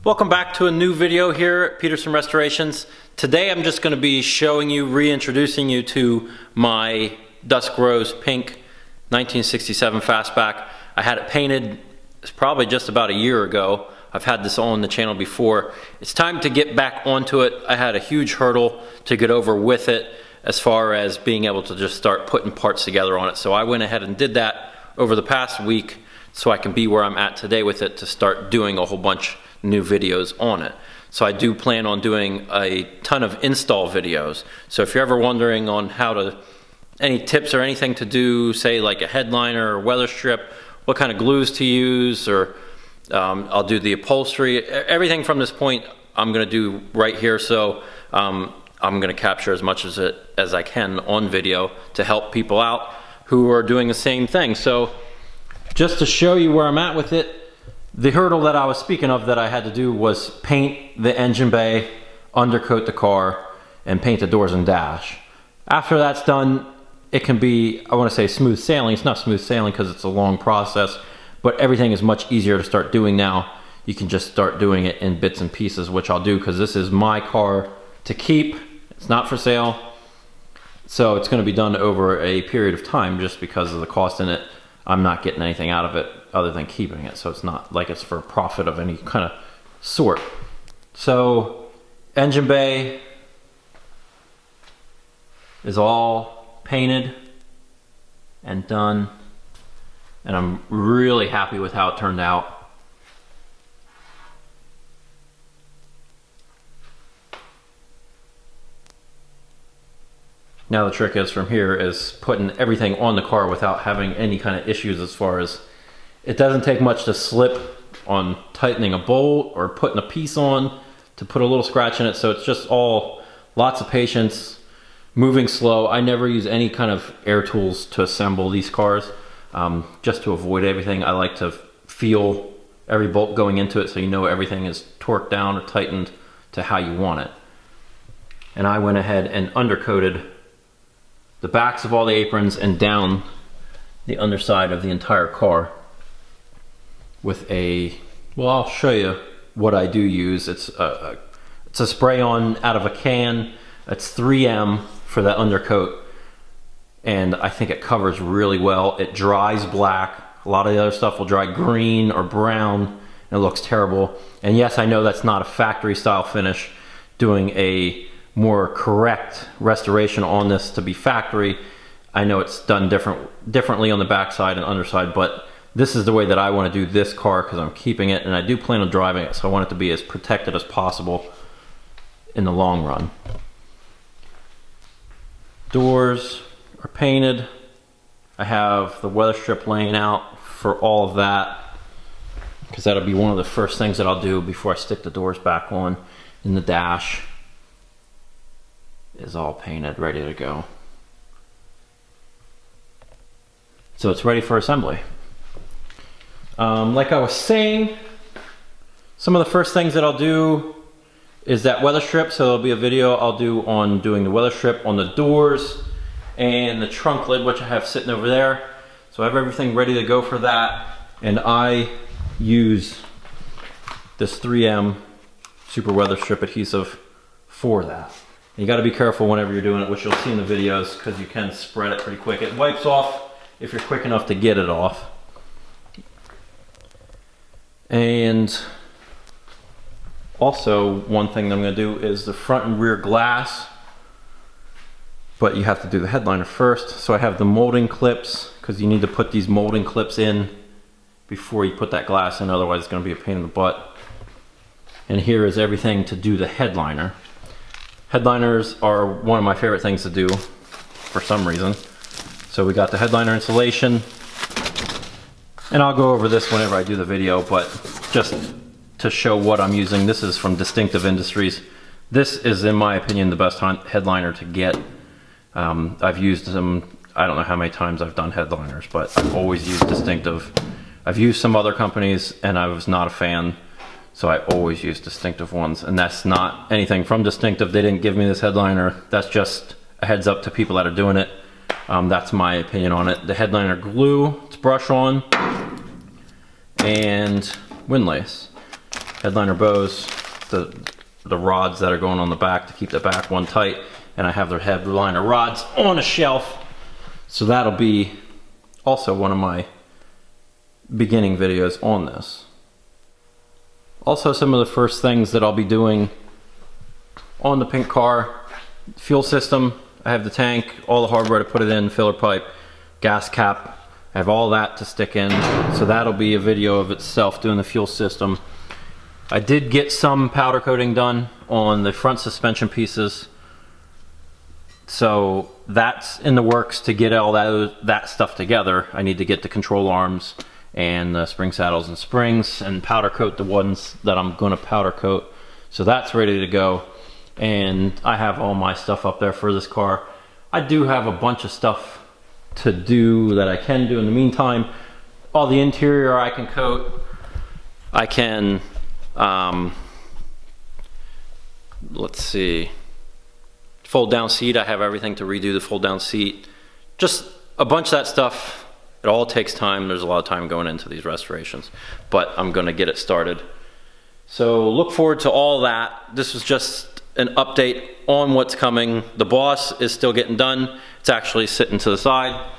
Welcome back to a new video here at Peterson Restorations. Today I'm just going to be showing you, reintroducing you to my Dusk Rose Pink 1967 Fastback. I had it painted probably just about a year ago. I've had this on the channel before. It's time to get back onto it. I had a huge hurdle to get over with it as far as being able to just start putting parts together on it. So I went ahead and did that over the past week so I can be where I'm at today with it to start doing a whole bunch new videos on it. So I do plan on doing a ton of install videos. So if you're ever wondering on how to, any tips or anything to do, say like a headliner or weather strip, what kind of glues to use, or I'll do the upholstery, everything from this point I'm going to do right here. So I'm going to capture as much as I can on video to help people out who are doing the same thing. So just to show you where I'm at with it, the hurdle that I was speaking of that I had to do was paint the engine bay, undercoat the car, and paint the doors and dash. After that's done, it can be, I want to say smooth sailing. It's not smooth sailing because it's a long process, but everything is much easier to start doing now. You can just start doing it in bits and pieces, which I'll do because this is my car to keep. It's not for sale. So it's going to be done over a period of time just because of the cost in it. I'm not getting anything out of it other than keeping it, so it's not like it's for profit of any kind of sort. So engine bay is all painted and done, and I'm really happy with how it turned out. Now the trick is from here is putting everything on the car without having any kind of issues as far as, it doesn't take much to slip on tightening a bolt or putting a piece on to put a little scratch in it. So it's just all lots of patience, moving slow. I never use any kind of air tools to assemble these cars, just to avoid everything. I like to feel every bolt going into it so you know everything is torqued down or tightened to how you want it. And I went ahead and undercoated the backs of all the aprons and down the underside of the entire car with a, well, I'll show you what I do use. It's a spray on out of a can. It's 3M for that undercoat, and I think it covers really well. It dries black. A lot of the other stuff will dry green or brown and it looks terrible. And yes, I know that's not a factory style finish. Doing a more correct restoration on this to be factory, I know it's done differently on the backside and underside, but this is the way that I want to do this car because I'm keeping it and I do plan on driving it, so I want it to be as protected as possible in the long run. Doors are painted. I have the weather strip laying out for all of that because that'll be one of the first things that I'll do before I stick the doors back on. In the dash is all painted, ready to go. So it's ready for assembly. Like I was saying, some of the first things that I'll do is that weather strip. So there'll be a video I'll do on doing the weather strip on the doors and the trunk lid, which I have sitting over there. So I have everything ready to go for that. And I use this 3M super weather strip adhesive for that. You got to be careful whenever you're doing it, which you'll see in the videos, because you can spread it pretty quick. It wipes off if you're quick enough to get it off. And also one thing that I'm going to do is the front and rear glass, but you have to do the headliner first. So I have the molding clips, because you need to put these molding clips in before you put that glass in, otherwise it's going to be a pain in the butt. And here is everything to do the headliner. Headliners are one of my favorite things to do for some reason. So we got the headliner installation, and I'll go over this whenever I do the video, but just to show what I'm using, this is from Distinctive Industries. This is, in my opinion, the best headliner to get. I've used them, I don't know how many times I've done headliners, but I've always used Distinctive. I've used some other companies and I was not a fan, so I always use Distinctive ones. And that's not anything from Distinctive. They didn't give me this headliner. That's just a heads up to people that are doing it. That's my opinion on it. The headliner glue, it's brush on, and windlace. headliner bows, the rods that are going on the back to keep the back one tight, and I have the headliner rods on a shelf. So that'll be also one of my beginning videos on this. Also, some of the first things that I'll be doing on the pink car: fuel system. I have the tank, all the hardware to put it in, filler pipe, gas cap. I have all that to stick in, so that'll be a video of itself doing the fuel system. I did get some powder coating done on the front suspension pieces, so that's in the works to get all that stuff together. I need to get the control arms and the spring saddles and springs and powder coat the ones that I'm going to powder coat. So that's ready to go, and I have all my stuff up there for this car. I do have a bunch of stuff to do that I can do in the meantime. All the interior I can coat. I can let's see, fold down seat. I have everything to redo the fold down seat. Just a bunch of that stuff. It all takes time. There's a lot of time going into these restorations, but I'm gonna get it started. So look forward to all that. This was just an update on what's coming. The Boss is still getting done. It's actually sitting to the side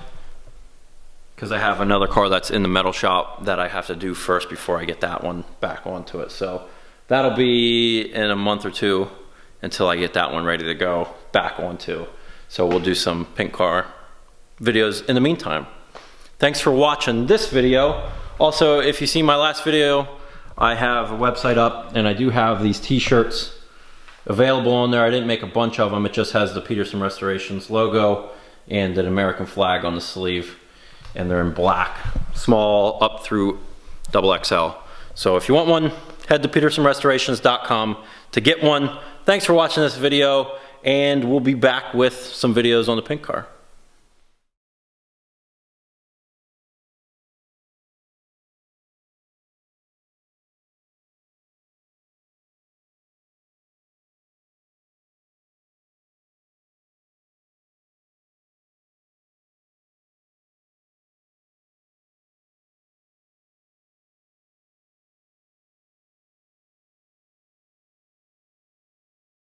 because I have another car that's in the metal shop that I have to do first before I get that one back onto it. So that'll be in a month or two until I get that one ready to go back onto. So we'll do some pink car videos in the meantime. Thanks for watching this video. Also, if you see my last video, I have a website up and I do have these t-shirts available on there. I didn't make a bunch of them. It just has the Peterson Restorations logo and an American flag on the sleeve, and they're in black, small up through XXL. So if you want one, head to petersonrestorations.com to get one. Thanks for watching this video, and we'll be back with some videos on the pink car.